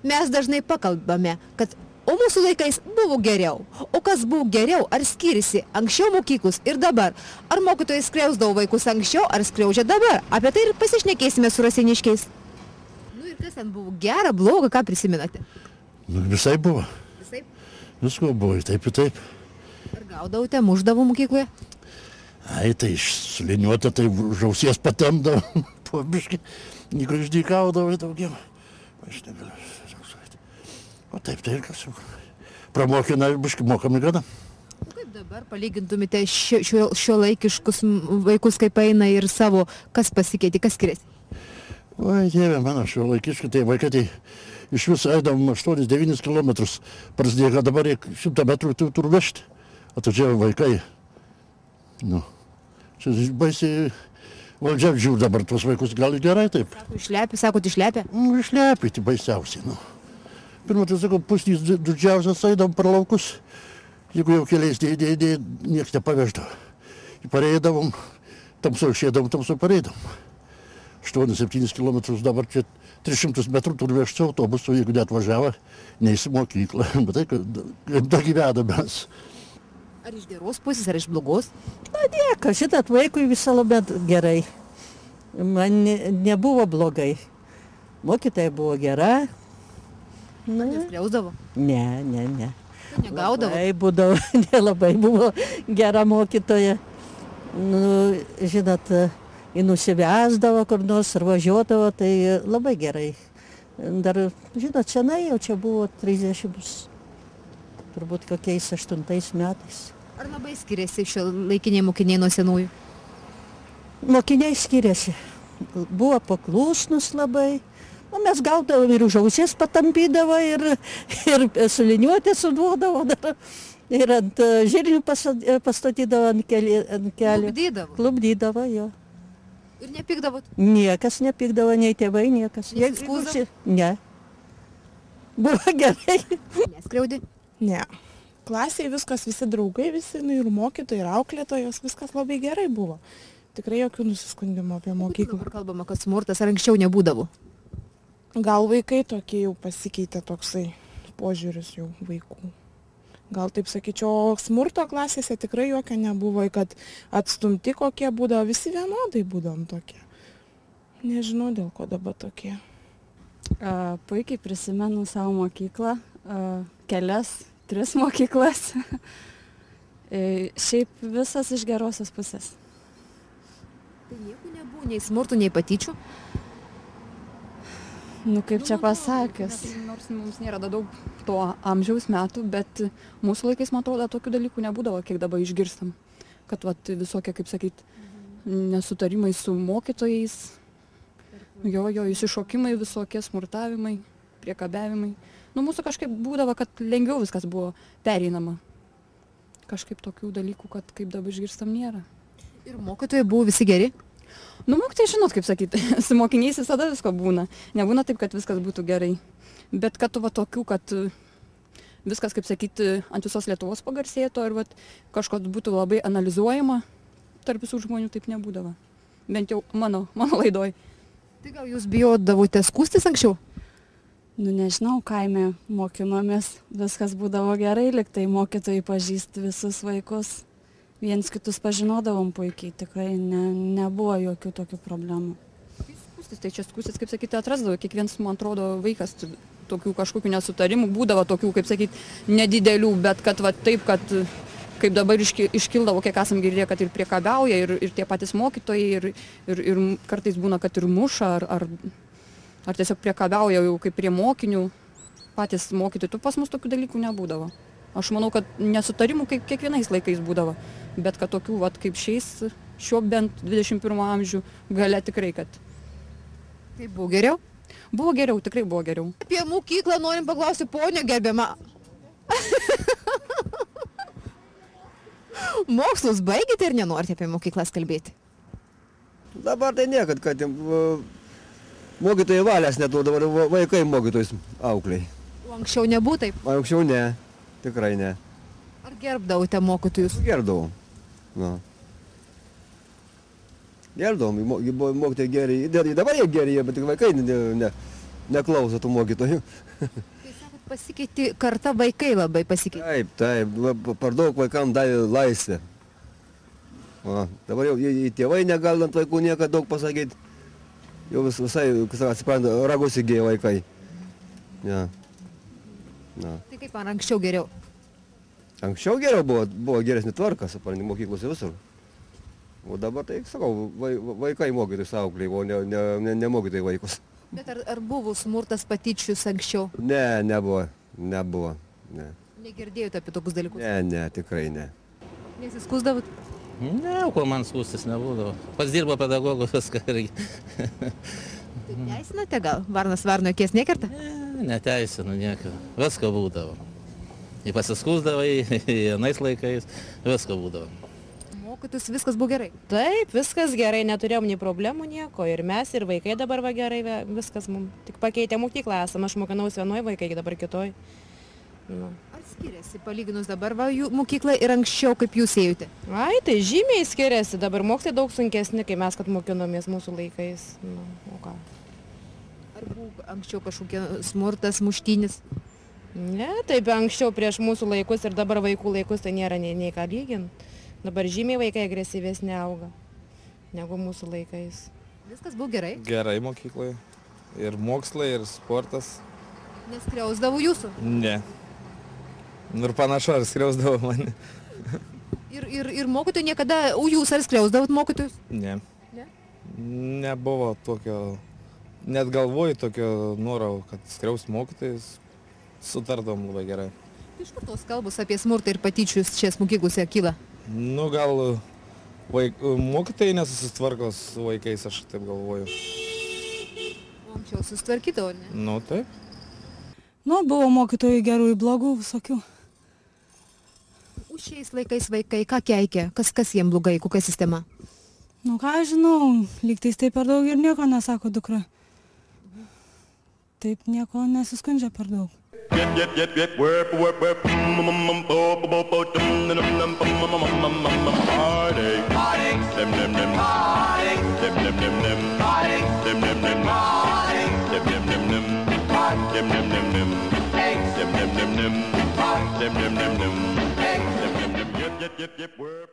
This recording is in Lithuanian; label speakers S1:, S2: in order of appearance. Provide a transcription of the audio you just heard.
S1: Mes dažnai pakalbame, kad o mūsų laikais buvo geriau. O kas buvo geriau, ar skiriasi anksčiau mokyklos ir dabar? Ar mokytojai skriausdavo vaikus anksčiau, ar skriaudžia dabar? Apie tai ir pasišnekėsime su raseiniškiais. Nu ir kas ten buvo gera, bloga, ką prisimenate?
S2: Nu, visai buvo.
S1: Visai?
S2: Visko buvo, taip ir taip.
S1: Ar gaudavote, muždavo mokykloje?
S2: Ai, tai suliniuota, tai žausies patemdavo, po biškį, įgraždykaudavo daugiau. Aš negaliu. O taip, tai ir kas jau. Pramokina, biškį mokami gana.
S1: Kaip dabar palygintumėte šio laikiškus vaikus, kaip eina ir savo, kas pasikeitė, kas skiriasi?
S2: Oi, Dieve, mano šio laikiški, tai vaikai tai iš viso eidavom 8-9 kilometrus. Prasidėjo, kad dabar reikia 100 metrų turi vežti. Atvažiavo vaikai. Nu, čia baisiai valdžia žiūri dabar tuos vaikus, gal gerai taip.
S1: Sakot, išlepia?
S2: Išlepia, tai baisiausiai, nu. Pirmą, tai sakau, pusnys didžiausias eidam per laukus, jeigu jau keliais dėdė, nieks nepaveždavo. Pareidavom, tamsoj išėdavom, tamsoj pareidavom. 8-7 kilometrus dabar čia 300 metrų turi vežti autobusu, jeigu net važiavo, neįsi mokyklą. Bet tai, kaip da gyvena mes.
S1: Ar iš geros pusės, ar iš blogos?
S3: Na, nieko, šitat vaikui visą labai gerai. Man nebuvo blogai. Mokytoja buvo gera.
S1: Neskriausdavo?
S3: Ne.
S1: Negaudavo?
S3: Nelabai buvo gera mokytoja. Nu, žinot, ji nusivesdavo kur nors ar važiuodavo, tai labai gerai. Dar, žinot, senai jau čia buvo 30, turbūt kokiais 8 metais.
S1: Ar labai skiriasi šio laikiniai mokiniai nuo senųjų?
S3: Mokiniai skiriasi. Buvo paklusnus labai. O mes gaudavom ir už ausies patampydavo, ir suliniuotę suduodavo, ir ant žirnių pastatydavo ant kelių. Klubdydavo, jo.
S1: Ir nepykdavot?
S3: Niekas nepykdavo, nei tėvai, niekas.
S1: Skųsdavo?
S3: Ne. Buvo gerai.
S1: Neskriaudė?
S4: Ne. Klasėje viskas, visi draugai, visi, nu, ir mokytojai, ir auklėtojos, viskas labai gerai buvo. Tikrai jokių nusiskundimų apie mokyklą.
S1: Dabar kalbama, kad smurtas ar anksčiau nebūdavo?
S4: Gal vaikai tokie jau pasikeitė toksai požiūris jau vaikų. Gal taip sakyčiau, smurto klasėse tikrai jokio nebuvo, kad atstumti kokie būdavo, visi vienodai būdavom tokie. Nežinau, dėl ko dabar tokie.
S5: Puikiai prisimenu savo mokyklą, kelias, 3 mokyklas. Šiaip visas iš gerosios pusės.
S1: Tai nieko nebuvo, nei smurtų, nei patyčių?
S5: Nu, kaip čia pasakius. Nors mums nėra daug to amžiaus metų, bet mūsų laikais, man atrodo, tokių dalykų nebūdavo, kiek dabar išgirstam. Kad visokie, kaip sakyt, nesutarimai su mokytojais, jo, išsišokimai, visokie smurtavimai, priekabiavimai. Nu, mūsų kažkaip būdavo, kad lengviau viskas buvo pereinama. Kažkaip tokių dalykų, kad kaip dabar išgirstam, nėra.
S1: Ir mokytojai buvo visi geri?
S5: Nu, mokytojai, žinot, kaip sakyti, su mokiniais visada visko būna. Nebūna taip, kad viskas būtų gerai. Bet kad tokių, kad viskas, kaip sakyti, ant visos Lietuvos pagarsėtų ir kažkas būtų labai analizuojama, tarp visų žmonių taip nebūdavo. Bent jau mano laidoj.
S1: Tai gal jūs bijodavote skųstis anksčiau?
S5: Nu, nežinau, kaime mokinomės, viskas būdavo gerai, liktai mokytojai pažįsti visus vaikus. Viens kitus pažinodavom puikiai, tikrai nebuvo jokių tokių problemų.
S1: Tai čia skųstis, kaip sakyti, atrasdavo. Kiekvienas, man atrodo, vaikas tokių kažkokių nesutarimų būdavo, tokių, kaip sakyti, nedidelių, bet kad taip, kad kaip dabar iškildavo, kiek esam girdėję, kad ir priekabiauja, ir tie patys mokytojai, ir kartais būna, kad ir muša, ar tiesiog priekabiauja jau kaip prie mokinių, patys mokytojai. Pas mus tokių dalykų nebūdavo. Aš manau, kad nesutarimų kaip kiekvienais laikais būdavo, bet kad tokių, kaip šiuo bent 21 amžių gale tikrai, kad... Tai buvo geriau?
S5: Buvo geriau, tikrai buvo geriau.
S1: Apie mokyklą norim paklausti, ponio gerbiama. Mokslus baigėte ir nenorite apie mokyklas kalbėti?
S6: Dabar tai niekad, kad mokytojai valias neduodavo, vaikai mokytojus aukliai.
S7: O anksčiau nebuvo taip?
S6: Anksčiau ne, tikrai ne.
S7: Ar gerbdavote mokytojus?
S6: Gerdavom. Nu. Gerdavom, mokytojai geri. Dabar jie geri, bet tik vaikai neklauso tų mokytojų.
S7: Tai sakot, pasikeitė karta, vaikai labai pasikeitė.
S6: Taip, per daug vaikams davė laisvę. O, dabar jau tėvai negali ant vaikų niekada daug pasakyti. Jau visai, atsipranta, ragus įgėjo vaikai. Ja. Na.
S7: Tai kaip ar anksčiau geriau?
S6: Anksčiau geriau buvo geresnė tvarka, supranti, mokyklose visur. O dabar tai, sakau, vaikai mokytojus auklėjai, o ne mokytojai vaikus.
S7: Bet ar buvo smurtas patyčius anksčiau?
S6: Ne, nebuvo. Ne.
S7: Negirdėjote apie tokius dalykus?
S6: Ne, tikrai ne.
S7: Nesiskusdavot?
S8: Ne, ko man skūstis nebūdavo. Pats dirbo pedagogu, viską irgi.
S7: Taip teisinate gal? Varnas varno akies nekerta?
S8: Ne, neteisinu nieko. Viską būdavo. Į pasiskūsdavai, į anais laikais, viską būdavo.
S7: Mokytus viskas buvo gerai?
S9: Taip, viskas gerai, neturėjom nei problemų nieko. Ir mes, ir vaikai dabar va gerai, viskas mums. Tik pakeitė mokyklą esam, aš mokinausi vienoj, vaikai dabar kitoj. Nu.
S7: Ar skiriasi palyginus dabar va jų mokyklą ir anksčiau, kaip jūs ėjote?
S9: Ai, tai žymiai skiriasi, dabar mokslai daug sunkesni, kai mes, kad mokinomės mūsų laikais. Nu, o ką?
S7: Ar buvo anksčiau kažkokia smurtas, muštinis?
S9: Ne, taip anksčiau prieš mūsų laikus ir dabar vaikų laikus tai nėra nei ką lygint. Dabar žymiai vaikai agresyvesni auga negu mūsų laikais.
S7: Viskas buvo gerai?
S10: Gerai mokykloje. Ir mokslai, ir sportas.
S7: Neskriausdavo jūsų?
S10: Ne. Nu ir panašu, ar skriausdavo mane.
S7: Ir mokytojai niekada, jūs ar skriausdavot mokytojus?
S10: Ne.
S7: Ne?
S10: Nebuvo tokio, net galvoju tokio noro, kad skriaus mokytojus, sutardavom labai gerai.
S7: Iš kur tos kalbos apie smurtą ir patyčius čia mokyklose kyla?
S10: Nu gal mokytojai nesusitvarko su vaikais, aš taip galvoju.
S7: O anksčiau susitvarkydavo, ne?
S10: Nu taip.
S11: Nu, buvo mokytojų gerų ir blogų visokių.
S7: Už šiais laikais vaikai, ką keikia? Kas jiem blogai, kokia sistema?
S11: Nu, ką aš žinau, lygtais taip per daug ir nieko nesako dukra. Taip nieko nesiskundžia per daug.
S12: Yep.